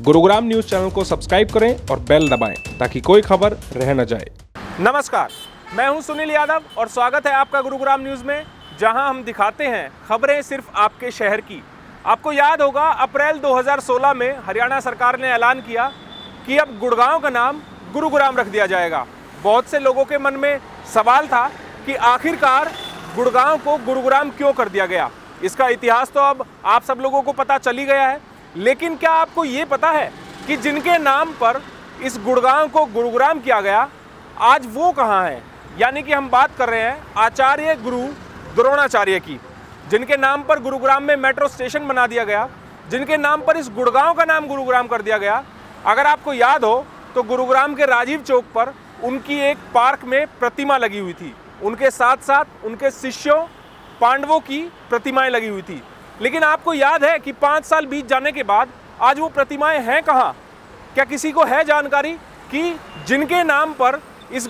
Gurugram news channel को subscribe करें और बेल दबाएं ताकि कोई खबर रह न जाए। नमस्कार, मैं हूं सुनील यादव और स्वागत है आपका गुरुग्राम न्यूज़ में, जहां हम दिखाते हैं खबरें सिर्फ आपके शहर की। आपको याद होगा अप्रैल 2016 में हरियाणा सरकार ने ऐलान किया कि अब गुड़गांव का नाम गुरुग्राम रख दिया जाएगा। बहुत से लोगों के मन में सवाल था कि आखिरकार गुड़गांव को गुरुग्राम क्यों कर दिया गया। इसका इतिहास तो अब आप सब लोगों को पता चल ही गया है, लेकिन क्या आपको ये पता है कि जिनके नाम पर इस गुड़गांव को गुरुग्राम किया गया आज वो कहाँ हैं? यानी कि हम बात कर रहे हैं आचार्य गुरु द्रोणाचार्य की, जिनके नाम पर गुरुग्राम में मेट्रो स्टेशन बना दिया गया, जिनके नाम पर इस गुड़गांव का नाम गुरुग्राम कर दिया गया। अगर आपको याद हो तो गुरुग्राम के राजीव चौक पर उनकी एक पार्क में प्रतिमा लगी हुई थी, उनके साथ साथ उनके शिष्यों पांडवों की प्रतिमाएं लगी हुई थी। लेकिन आपको याद है कि 5 साल बीत जाने के बाद आज वो प्रतिमाएं हैं कहाँ? क्या किसी को है जानकारी कि जिनके नाम पर इस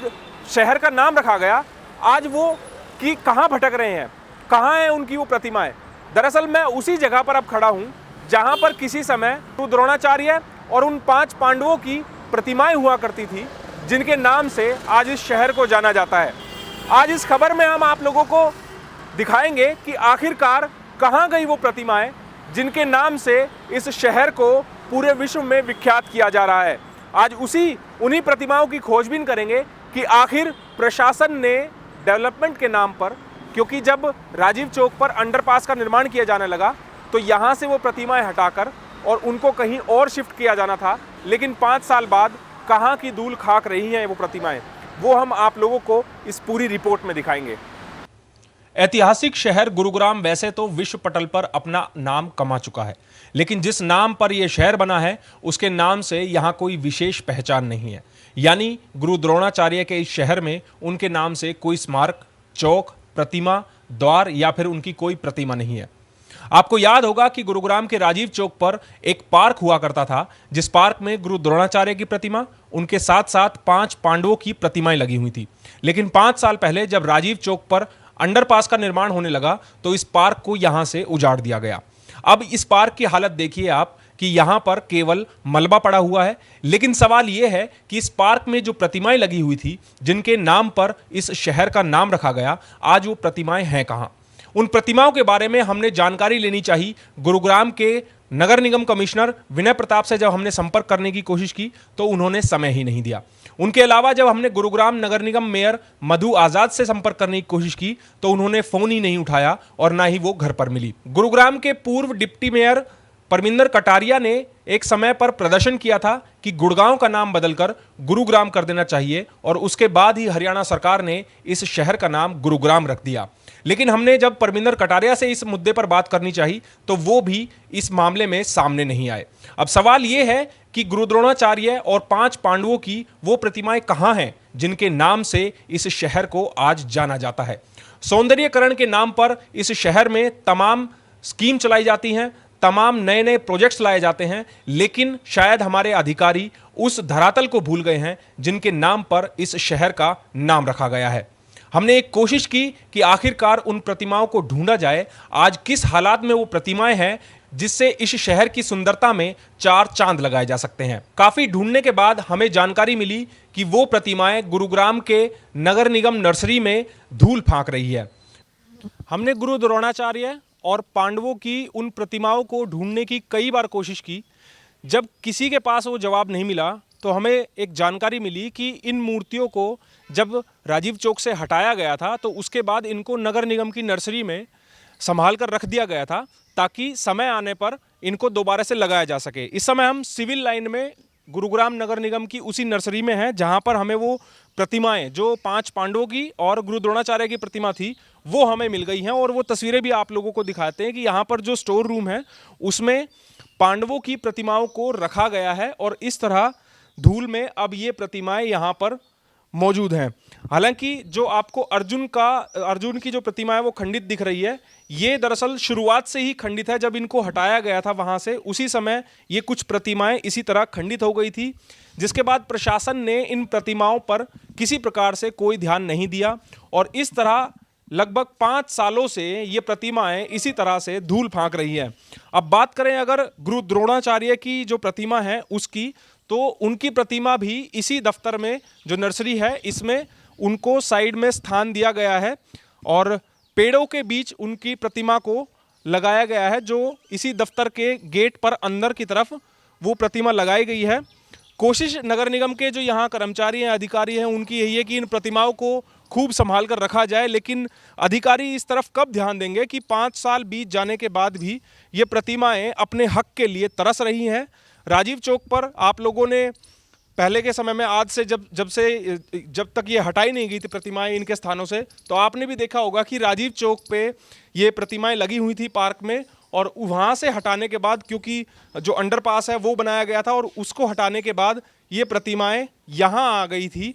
शहर का नाम रखा गया आज वो कि कहाँ भटक रहे हैं, कहाँ हैं उनकी वो प्रतिमाएं? दरअसल मैं उसी जगह पर अब खड़ा हूँ जहाँ पर किसी समय द्रोणाचार्य और उन 5 पांडवों की प्रतिमाएं हुआ करती थी, जिनके नाम से आज इस शहर को जाना जाता है। आज इस खबर में हम आप लोगों को दिखाएंगे कि आखिरकार कहाँ गई वो प्रतिमाएं जिनके नाम से इस शहर को पूरे विश्व में विख्यात किया जा रहा है। आज उन्हीं प्रतिमाओं की खोजबीन करेंगे कि आखिर प्रशासन ने डेवलपमेंट के नाम पर, क्योंकि जब राजीव चौक पर अंडरपास का निर्माण किया जाने लगा तो यहाँ से वो प्रतिमाएं हटाकर और उनको कहीं और शिफ्ट किया जाना था, लेकिन 5 साल बाद कहाँ की धूल खाक रही हैं वो प्रतिमाएं, वो हम आप लोगों को इस पूरी रिपोर्ट में दिखाएंगे। ऐतिहासिक शहर गुरुग्राम वैसे तो विश्व पटल पर अपना नाम कमा चुका है, लेकिन जिस नाम पर यह शहर बना है उसके नाम से यहाँ कोई विशेष पहचान नहीं है। यानी गुरु द्रोणाचार्य के इस शहर में उनके नाम से कोई स्मारक, चौक, प्रतिमा, द्वार या फिर उनकी कोई प्रतिमा नहीं है। आपको याद होगा कि गुरुग्राम के राजीव चौक पर एक पार्क हुआ करता था, जिस पार्क में गुरु द्रोणाचार्य की प्रतिमा, उनके साथ साथ 5 पांडवों की प्रतिमाएं लगी हुई थी। लेकिन 5 साल पहले जब राजीव चौक पर अंडरपास का निर्माण होने लगा तो इस पार्क को यहां से उजाड़ दिया गया। अब इस पार्क की हालत देखिए आप कि यहां पर केवल मलबा पड़ा हुआ है। लेकिन सवाल यह है कि इस पार्क में जो प्रतिमाएं लगी हुई थी, जिनके नाम पर इस शहर का नाम रखा गया, आज वो प्रतिमाएं हैं कहां? उन प्रतिमाओं के बारे में हमने जानकारी लेनी चाहिए। गुरुग्राम के नगर निगम कमिश्नर विनय प्रताप से जब हमने संपर्क करने की कोशिश की तो उन्होंने समय ही नहीं दिया। उनके अलावा जब हमने गुरुग्राम नगर निगम मेयर मधु आजाद से संपर्क करने की कोशिश की तो उन्होंने फोन ही नहीं उठाया और ना ही वो घर पर मिली। गुरुग्राम के पूर्व डिप्टी मेयर परमिंदर कटारिया ने एक समय पर प्रदर्शन किया था कि गुड़गांव का नाम बदलकर गुरुग्राम कर देना चाहिए और उसके बाद ही हरियाणा सरकार ने इस शहर का नाम गुरुग्राम रख दिया। लेकिन हमने जब परमिंदर कटारिया से इस मुद्दे पर बात करनी चाहिए तो वो भी इस मामले में सामने नहीं आए। अब सवाल ये है कि गुरु द्रोणाचार्य और 5 पांडवों की वो प्रतिमाएं कहाँ हैं जिनके नाम से इस शहर को आज जाना जाता है। सौंदर्यीकरण के नाम पर इस शहर में तमाम स्कीम चलाई जाती हैं, तमाम नए नए प्रोजेक्ट्स लाए जाते हैं, लेकिन शायद हमारे अधिकारी उस धरातल को भूल गए हैं जिनके नाम पर इस शहर का नाम रखा गया है। हमने एक कोशिश की कि आखिरकार उन प्रतिमाओं को ढूंढा जाए, आज किस हालात में वो प्रतिमाएं हैं जिससे इस शहर की सुंदरता में 4 चांद लगाए जा सकते हैं। काफी ढूंढने के बाद हमें जानकारी मिली कि वो प्रतिमाएं गुरुग्राम के नगर निगम नर्सरी में धूल फांक रही है। हमने गुरु द्रोणाचार्य और पांडवों की उन प्रतिमाओं को ढूंढने की कई बार कोशिश की। जब किसी के पास वो जवाब नहीं मिला तो हमें एक जानकारी मिली कि इन मूर्तियों को जब राजीव चौक से हटाया गया था तो उसके बाद इनको नगर निगम की नर्सरी में संभाल कर रख दिया गया था ताकि समय आने पर इनको दोबारा से लगाया जा सके। इस समय हम सिविल लाइन में गुरुग्राम नगर निगम की उसी नर्सरी में हैं जहां पर हमें वो प्रतिमाएं जो 5 पांडवों की और गुरु द्रोणाचार्य की प्रतिमा थी वो हमें मिल गई हैं और वो तस्वीरें भी आप लोगों को दिखाते हैं कि यहाँ पर जो स्टोर रूम है उसमें पांडवों की प्रतिमाओं को रखा गया है और इस तरह धूल में अब ये प्रतिमाएं यहाँ पर मौजूद हैं। हालांकि जो आपको अर्जुन की जो प्रतिमा है वो खंडित दिख रही है, ये दरअसल शुरुआत से ही खंडित है। जब इनको हटाया गया था वहाँ से उसी समय ये कुछ प्रतिमाएं इसी तरह खंडित हो गई थी, जिसके बाद प्रशासन ने इन प्रतिमाओं पर किसी प्रकार से कोई ध्यान नहीं दिया और इस तरह लगभग 5 सालों से ये प्रतिमाएं इसी तरह से धूल फांक रही है। अब बात करें अगर गुरु द्रोणाचार्य की जो प्रतिमा है उसकी, तो उनकी प्रतिमा भी इसी दफ्तर में जो नर्सरी है इसमें उनको साइड में स्थान दिया गया है और पेड़ों के बीच उनकी प्रतिमा को लगाया गया है, जो इसी दफ्तर के गेट पर अंदर की तरफ वो प्रतिमा लगाई गई है। कोशिश नगर निगम के जो यहाँ कर्मचारी हैं, अधिकारी हैं, उनकी यही है कि इन प्रतिमाओं को खूब संभाल कर रखा जाए, लेकिन अधिकारी इस तरफ कब ध्यान देंगे कि 5 साल बीत जाने के बाद भी ये प्रतिमाएं अपने हक के लिए तरस रही हैं। राजीव चौक पर आप लोगों ने पहले के समय में, आज से जब तक ये हटाई नहीं गई थी प्रतिमाएं इनके स्थानों से, तो आपने भी देखा होगा कि राजीव चौक पे ये प्रतिमाएं लगी हुई थी पार्क में, और वहाँ से हटाने के बाद, क्योंकि जो अंडरपास है वो बनाया गया था, और उसको हटाने के बाद ये प्रतिमाएं यहाँ आ गई थी,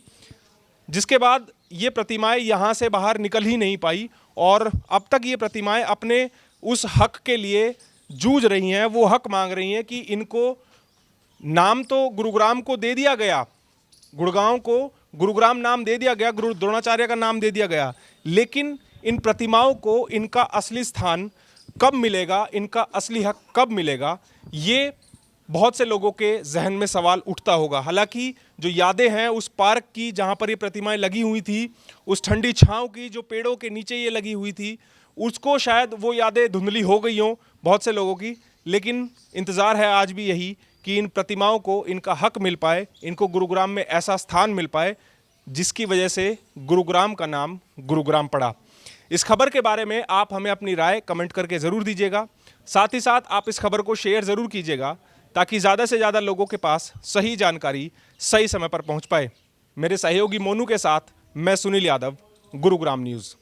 जिसके बाद ये प्रतिमाएं यहाँ से बाहर निकल ही नहीं पाई और अब तक ये प्रतिमाएं अपने उस हक के लिए जूझ रही हैं। वो हक मांग रही हैं कि इनको नाम तो गुरुग्राम को दे दिया गया, गुड़गांव को गुरुग्राम नाम दे दिया गया, गुरु द्रोणाचार्य का नाम दे दिया गया, लेकिन इन प्रतिमाओं को इनका असली स्थान कब मिलेगा, इनका असली हक कब मिलेगा, ये बहुत से लोगों के जहन में सवाल उठता होगा। हालांकि जो यादें हैं उस पार्क की जहाँ पर ये प्रतिमाएं लगी हुई थी, उस ठंडी छांव की जो पेड़ों के नीचे ये लगी हुई थी, उसको शायद वो यादें धुंधली हो गई हों बहुत से लोगों की, लेकिन इंतज़ार है आज भी यही कि इन प्रतिमाओं को इनका हक मिल पाए, इनको गुरुग्राम में ऐसा स्थान मिल पाए जिसकी वजह से गुरुग्राम का नाम गुरुग्राम पड़ा। इस खबर के बारे में आप हमें अपनी राय कमेंट करके ज़रूर दीजिएगा। साथ ही साथ आप इस खबर को शेयर ज़रूर कीजिएगा ताकि ज़्यादा से ज़्यादा लोगों के पास सही जानकारी सही समय पर पहुंच पाए। मेरे सहयोगी मोनू के साथ मैं सुनील यादव, गुरुग्राम न्यूज़।